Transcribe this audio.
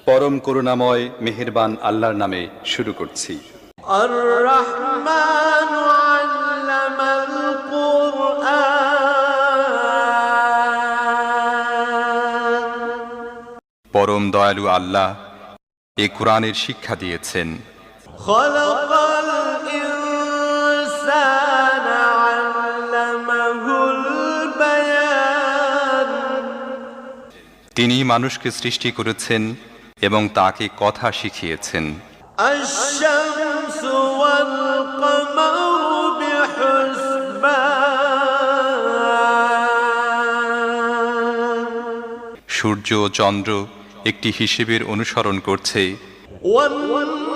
পরম করুণাময় মেহেরবান আল্লাহর নামে শুরু করছি। আর-রাহমান আল্লামাল কুরআন। পরম দয়ালু আল্লাহ এ কোরআনের শিক্ষা দিয়েছেন। খালাকাল ইনসানা আল্লামাহুল বায়ান। তিনি মানুষকে সৃষ্টি করেছেন এবং তাকে কথা শিখিয়েছেন। আশ-শামসু ওয়াল কমারু বিহুসবান। সূর্য ও চন্দ্র একটি হিসেবের অনুসরণ করছে। ওয়ান